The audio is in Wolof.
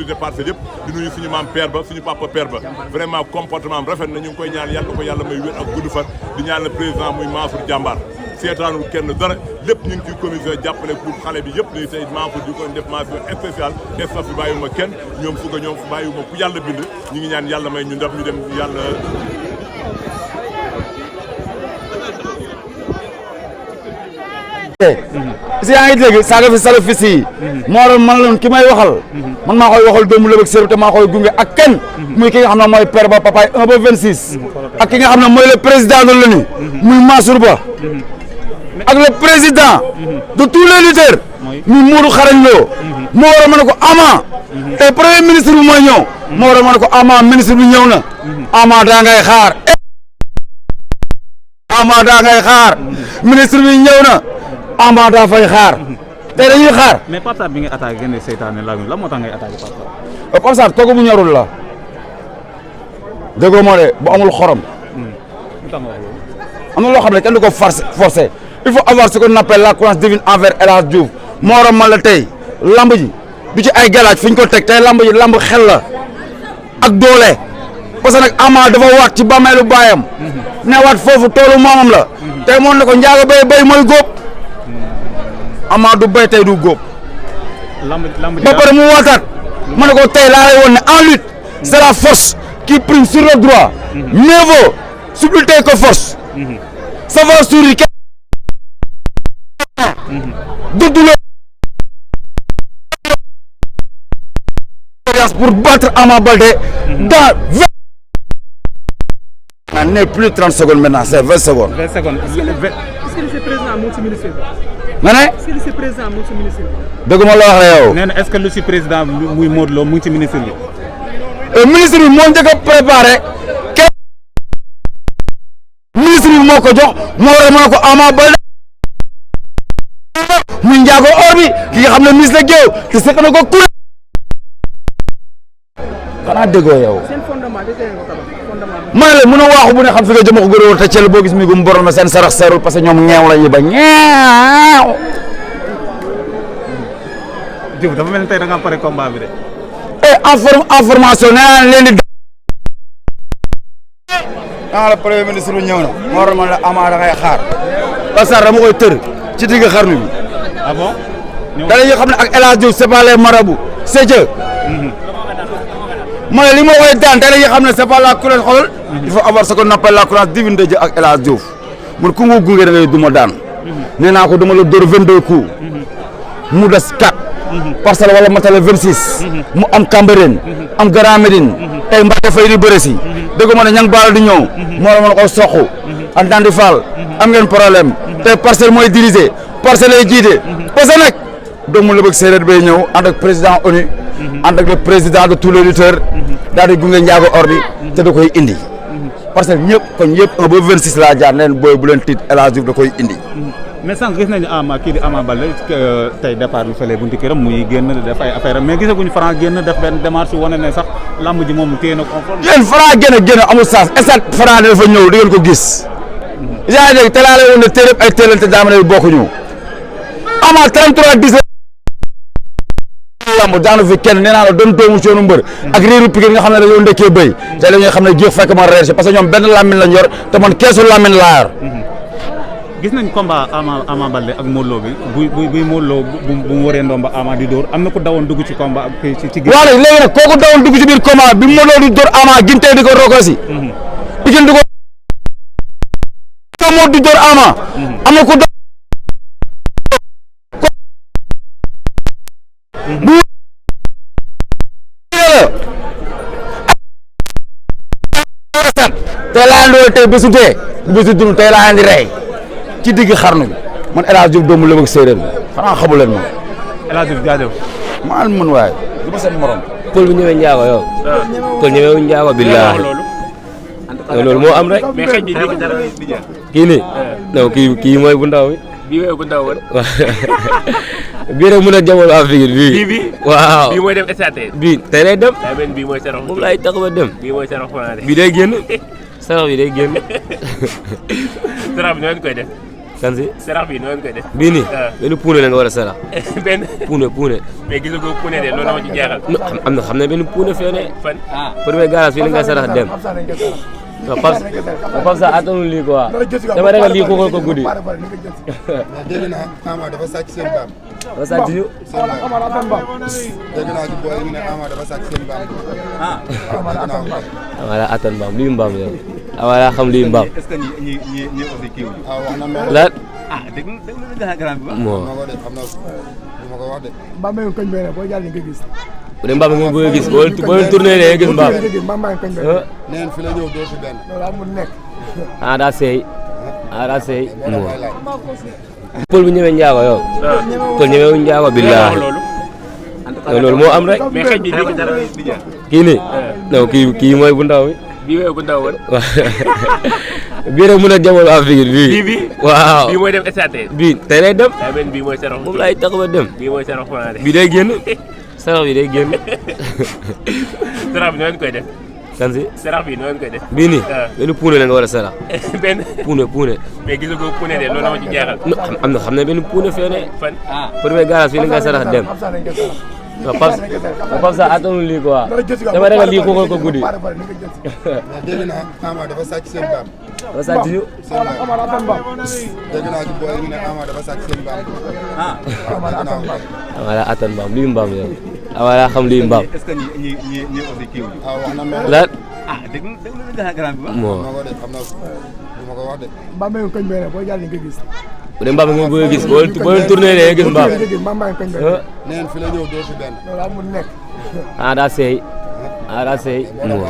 autorité Parcelles yëpp di nuyu suñu maam père ba suñu papa père ba vraiment comportement am rafet na ñu ngi koy ñaan yàlla ko yàlla may wér ak gudd fan di ñaan le président muy Mansour Diambar seetaanul kenn dara lépp ñu ngi ci commission jàppale pour xale bi yëpp ni tey Mansour di ko def mention spéciale staff bi bàyyiwuma kenn ñoom fuga ñoom bàyyiwuma ku yàlla bind ñu ngi ñaan yàlla may ñu ndam ñu dem yàlla si yaa ngi dégg saaga fi salafis yi moo waral man la ki may waxal man maa koy waxal doomu Lëbëg Sërëb te maa koy gunge ak kenn muy ki nga xam ne mooy père ba papaay 1 ba 26 ak ki nga xam ne mooy le président de l'ONU muy Mansour Ba ak le président de tous les lutteurs muy Modou Xarañ Lo moo waral ma ne ko Ama tey premier ministre bi mooy ñëw moo waral ma ne ko Ama ministre bi ñëw na Ama daa ngay xaar Ama daa ngay xaar ministre bi ñëw na Ama daa fay xaar tey dañuy xaar. mais Pape Sarr bi ngay attaqué gën a seytaane la moo tax ngay attaqué Pape Sarr. Pape Sarr toogu bu ñorul la déggoo moo de bu amul xorom. am na loo xam ne kenn du ko forcer il faut avoir ce qu'on appelle la croyance divine envers El Hadj Diouf moo waral man la tey lamb ji du ci ay galaaj fi ñu ko teg tey lamb ji lamb xel la ak doole parce que nag Ama dafa waat ci bàmmeelu baayam ne waat foofu toolu maamam la tey moom ne ko njaaga bay mooy góob. Ama du bay tey du góob ba pare mu waataat ma ne ko tey laa lay woon ne en lutte c'est la force qui prime sur le droit mieux vaut subtilité que force savoir sourire duddu la pour battre Ama Baldé dans 20 n'est plus 30 secondes maintenant c'est 20 secondes. 20 secondes. nga ne. est-ce que le président mu ngi ci ministre bi. dëgg ma la wax la yow. nee na est-ce que lu ci président muy Modou Lo mu ngi ci ministre bi. ministre bi moo njëkk a préparé ministre bi moo ko jox moo war a mën a ko Ama Baldé muy njaago or bi ki nga xam ne ministre la géew te seq na ko kuréel. xanaa déggoo yow. ma ne la mën a waaxu bu ne xam fi nga jëm ko gërëm te cel boo gis mi gum borom na seen sarax seerul parce que ñoom ñeew la ñuy ba ñeew. Diouf dafa mel ni tey da nga pare combat bi de. information nee naa leen di. ah le premier ministre bi ñëw na. moo waral man la Ama da ngay xaar. parce que dama koy tër ci digg xarnu bi. ah bon. dañuy xam ne ak El Hadj Diouf c'est pas les marabouts c'est Dieu. ma ne li ma koy daan dañuy xam ne c'est pas la couleur xool. il faut avoir ce qu'on appelle la couleur divine de Dieu ak El Hadj Diouf. man ku mu gunge da ngay duma daan. nee naa ko dama la dóor 22 coups. mu des 4. Parcelles wala matale 26. mu am Cambérène. am Grand Médine. tey Mbacke Faye di bëre si. dégg ma ne ñang baal di ñëw. moo la mën ko soq. ak Dandi Fall. am ngeen problème. tey Parcelles mooy dirigé. Parcelles lay jiite. parce que nag doomu Lëbëg Séeréer bay ñëw ànd ak président ONU. ànd ak le président de tous les lutteurs. daal di gunge njaago or bi. te da koy indi. parce que ñëpp kon ñëpp 1 ba 26 laa jaar leen booy bu leen tiit El Hadj Diouf da koy indi. mais sànq gis nañu kii di Ama Baldé tey départ bi fële buntu këram muy génn def ay affaire mais gisaguñu Franc génn def benn démarche wane ne sax lamb ji moom téye na ko. yéen Franc génn amul sens estat Franc dafa ñëw di ngeen ko gis. yaa ngi dégg te laa lay woon ne teel ay teelante daamane bi bokkuñu. Ama 33-10 lamb daanu fi kenn nee naa la doon doomu coonu mbër ak réeru Pikine nga xam ne dañoo ndekkee béy te la ñuy xam ne jéex fekk ma reer si parce que ñoom benn lamine lañ yor te man keesu lamine laa yor. gis nañ combat Ama Baldé ak Modou Lo bi buy Modou Lo bu mu waree ndomba Ama di dóor am na ku dawoon dugg ci combat ci waaw léegi nag kooku dawoon dugg ci biir combat bi Modou Lo di dóor Ama gintee di ko rokosi Pikine di ko moo di dóor Ama am na ku tey laa andi tey bésu dee bésu dund tey laa andi rey ci digg xarnu bi man El Hadj Diouf doomu Lëbëg Séeréer bi xanaa xamu leen moom. El Hadj Diouf jaajëf. maa mën waaye du ma seen morom. pël bu ñëwee njaago yow. pël ñëwee njaago billaahi. loolu moo am rek. mais xëy na dégg dara di jaar. kii nii. non kii mooy bu ndaw bi. bii mooy bu ndaw woon. bii rek mën a jamono Afrique bii. bii waaw bii mooy dem SAT. bii tey lay dem. daa mel ni bii mooy sarax. moom laay tax ba dem. bii mooy sarax Franc de. bii day génn. sarax bi day génn. sarax bi noonu koy def. kan si sarax bi noonu koy def. bii nii benn puune la nga war a sarax benn puune mais gis nga ko puune de loolu la ma ci jeexal. xam na benn puune fee ne fan. premier garage fii la ngay sarax dem non Pape Sarr attanul lii quoi dama ragal lii ko guddi. dégg naa Ama dafa sàcc seen baam. dafa sàcc ñu. dégg naa ci booy ñu ne Ama dafa sàcc seen baam. Ama daa attan mbaam luy mbaam yow Ama daa xam luy mbaam. est-ce que ñi aussi kii wuñu. wax na mel. lan. dégg nga grand bi ba. moo ma ko de xam na du ma ko wax de. mbaam maa ngi koñ bee boo jàll nga gis. bu dee mbaam nga bëgg a gis boo leen tourné da ngay gis mbaam. mbaam maa ngi koñ bee. neen fi la ñëw doo fi benn. loolu amul nekk. daa seey daa seey moo pël bu ñëwee njaago yow pël ñëwee njaago billaahi loolu moo am rek mais xëy na bii dara di jeex. kii nii non kii mooy bu ndaw bi bii mooy bu ndaw woon. bii rek mën a jamono Afrique bii waaw bii mooy dem SAT. bii tey lay dem daa mel ni bii mooy sarax. moom laay tax ba dem bii mooy sarax fanaane. bii day génn sarax bi day génn sarax bi noonu koy def. kan si sarax bi noonu koy def. bii nii benn puune la nga war a sarax benn puune mais gis nga ko puune de loolu la ma ci jeexal. xam na benn puune fee ne fan. premier garage fii la ngay sarax dem non Pape Sarr attanul lii quoi dama ragal lii ko guddi. dégg naa Ama dafa sàcc seen baam. dafa sàcc ñu. seen baam. dégg naa ci booy ñu ne Ama dafa sàcc seen baam. Ama daa attan mbaam luy mbaam yow Ama daa xam luy mbaam. est-ce que ñi aussi kii wuñu. wax na mel. lan. dégg nga grand bi ba. moo ma ko de xam na du ma ko wax de. mbaam maa ngi koñ bee boo jàll nga gis. bu dee mbaam nga bëgg a gis boo leen tourné da ngay gis mbaam. mbaam maa ngi koñ bee. neen fi la ñëw doo fi benn. loolu amul nekk. daa seey daa seey moo